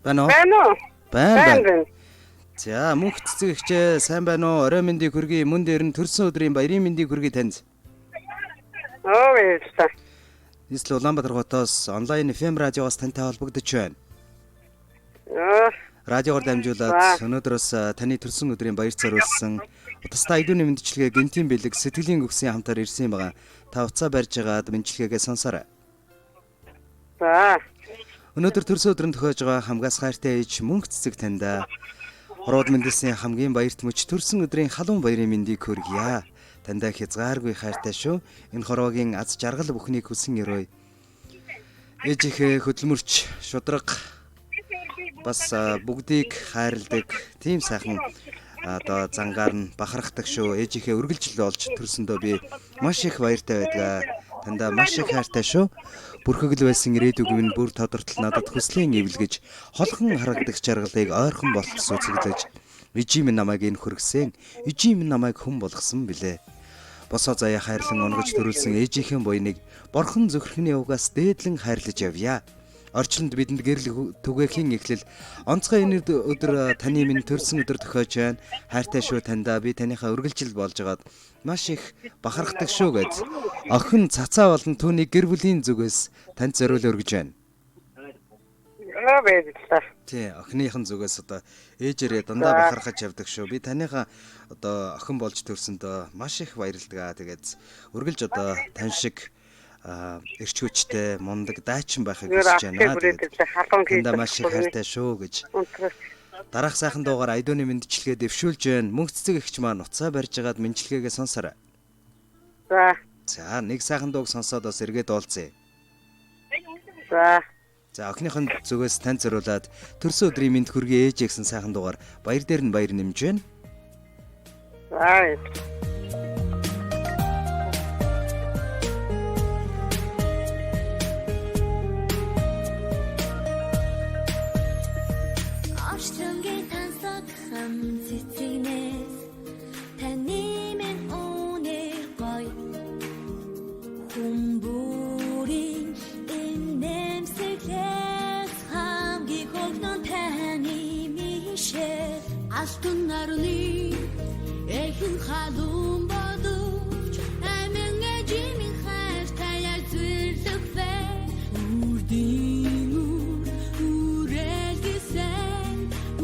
Байна уу? Байна уу? Байна. За мөнх цэцэгчээ сайн байна уу? Орой мэндийг хүргэе. Мөн дээр нь төрсөн өдрийн баярын мэндийг хүргэе танд. Баярлалаа. Нийслэл Улаанбаатар хотоос онлайн FM радиогоос тантай холбогдож байна. Радиогоор дамжуулаад өнөөдрөөс таны төрсөн өдрийн баяр зориулсан Удастай айдууны мэндчилгээ гинтийн бэлэг сэтгэлийн өгсөн хамтаар ирсэн байгаа. Та уцаа барьж байгаад мэндчилгээгээ сонсоорой. За. Өнөөдөр төрсөн өдрөнд төхөж байгаа хамгаас хайртай ээж мөнх цэцэг таньда хороод мэндэлсийн хамгийн баярт мөч төрсөн өдрийн халуун баярын мэндийг хүргье. Таньда хязгааргүй хайртай шүү. Энэ хорвогийн аз жаргал бүхнийг хүсэн өрөөе. Ээжийнхээ хөдөлмөрч, шудраг бас бүгдийг хайрладаг тийм сайхан одоо зангаар нь бахархдаг шүү. Ээжийнхээ үргэлжил олж төрсөндөө би маш их баяртай байдаг. Тандаа маш их хайртай шүү. Бүрхэгэл байсан ирээдүг минь бүр тодортол надад хүслийн эвлэгэж холхон харагдах жаргалыг ойрхон болтос үзэгдэж ижи минь намайг энэ хүргсэн. Ижи минь намайг хүн болгосон билээ. Босоо заяа хайрлан унгаж төрүүлсэн ээжийнхээ буйныг борхон зөвхөрхний угаас дээдлэн хайрлаж явъя. Орчлонд бидэнд гэрэл түгээхийн эхлэл онцгой энэ өдөр таны минь төрсөн өдөр төхөөж байна. Хайртай шүү таньда би таныхаа үргэлжил болж байгаад маш их бахархдаг шүү гэж охин цацаа болон түүний гэр бүлийн зүгээс танд зориул өргөж байна. Баярлалаа. Тий, охиныхын зүгээс одоо ээжээрээ дандаа бахархаж явдаг шүү. Би таныхаа одоо охин болж төрсөндөө маш их баярлалаа. Тэгээд үргэлж одоо тань шиг эрч хүчтэй мундаг дайчин байхыг хүсэж байна. Тандаа маш их хайртай шүү гэж. Дараах сайхан дуугаар айдууны мэндчилгээ дэвшүүлж байна. Мөнх цэцэг эгч маань уцаа барьж байгаад мэндчилгээгээ сонсоорой. За, нэг сайхан дууг сонсоод бас эргээд уулзъя. За, охиныхон зүгээс танд зориулаад төрсөн өдрийн мэнд хүргэе ээж гэсэн сайхан дуугаар баяр дээр нь баяр нэмж байна. Алтан нарны эхин халуун бодовч амин эжимийн хайртай зүрлэгвэ үрдийн үрэлгэсэн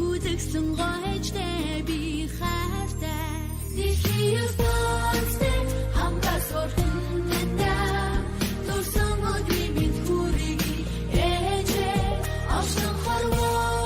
үзэгсэн гойчтэй би хайртай дэлхийс донстэй хамгаас орхиндаа төрсөн өдрийн минь хүргэе ээжээ орсон хорвогийн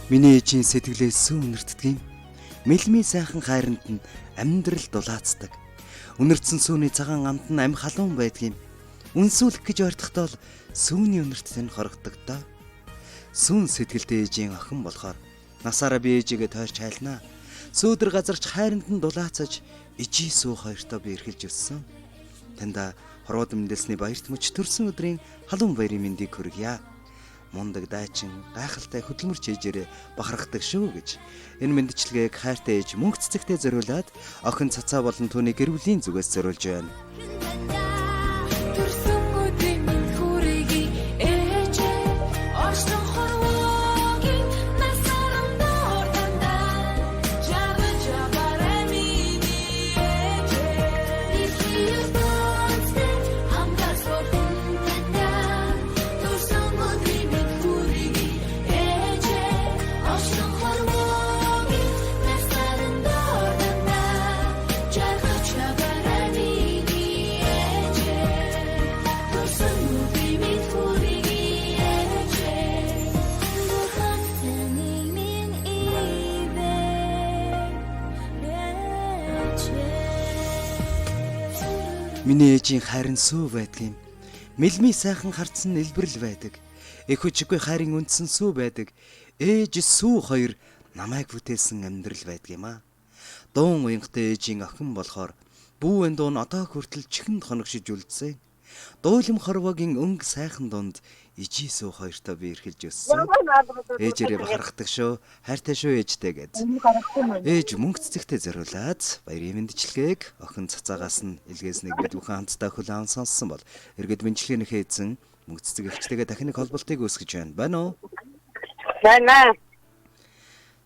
Миний ээжийн сэтгэлээс сүн үнэртдэг юм. Мэлмийн сайхан хайранд нь амьдрал дулаацдаг. Үнэртсэн сүүний цагаан амт нь амь халуун байдаг юм. Үнсүүлэх гэж ойртохдоо сүүний үнэрт нь хорогддог доо. Сүн сэтгэлтэй ээжийн охин болохоор насаараа би ээжигээ тойрч хайлнаа. Сүүдэр газарч хайранд нь дулаацаж ижи сүү хоёртоо би эрхэлж өссөн. Танда хорвоод мэндэлсний баярт мөч төрсөн өдрийн халуун баярын мэндийг хүргье. мундаг дайчин гайхалтай хөдөлмөрч ээжээрээ бахархдаг шүү гэж. Энэ мэндчилгээг хайртай ээж мөнх цэцэгтээ зориулаад охин цацаа болон түүний гэр бүлийн зүгээс зориулж байна. төрсөн өдрийн минь хүрээний ээжээ орсон хорвоогийн насаран дордандаа жавж аваарай миний ээжээ ихийдээ хамгаас өртөндөө төрсөн өдрийн минь хүрээний ээжээ орсон хорвоогийн насаран дордандаа жавж аваарай миний төрсөн өдрийн минь хүрээний ээжээ бурхан таныг минь Миний ээжийн хайр нь сүү байдгийн. Мэлми сайхан харцсан элбэрл байдаг. Эх хүчгүй хайрын үндсэн сүү байдаг. Ээж сүү хоёр намайг бүтээсэн амьдрал байдгийм аа. Дуун уянгатай ээжийн охин болохоор бүүэн дуун одоо хүртэл чихэнд хоногшиж үлдсэн. Дуулим хорвогийн өнгө сайхан дунд ижи сүү хоёртой би эрхэлж өссөн. Ээжээрээ бахархдаг шүү. Хайртай шүү ээжтэй гэд. Ээж мөнх цэцэгтээ зориулаад баярын мэндчилгээг охин цацаагаас нь илгээснийг бид бүхэн хамтдаа хүлээн сонссон бол эргээд мэндчилгээнийхээ эзэн мөнх цэцэг эгчтэйгээ дахин нэг холболтыг үүсгэж байна уу? Байна.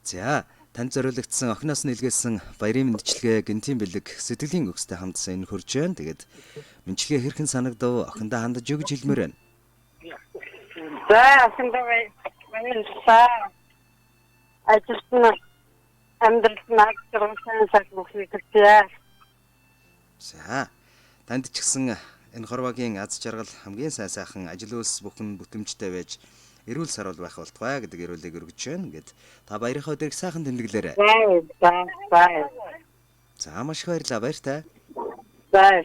За, танд зориулагдсан охиноос нь илгээсэн баярын мэндчилгээ гинтийн бэлэг сэтгэлийн өгстэй хамтсан энэ хурж байна. Тэгээд мэндчилгээ хэрхэн санагдав? Охиндоо хандаж юу гэж хэлмээр байна? За, сандавай. Манай са. Ажилтна амьдрал наагчрсан сахилгүйтэй. За, танд ч гэсэн энэ хорвогийн аз жаргал хамгийн сайхан ажил үйлс бүхэн бүтэмжтэй байж эрүүл сарвал байх болтугай гэдэг эрүүлэг өргөж байна гэд та баярынхаа өдрийг сайхан тэмдэглээрэй. За. За маш их баярлалаа баяртай. За.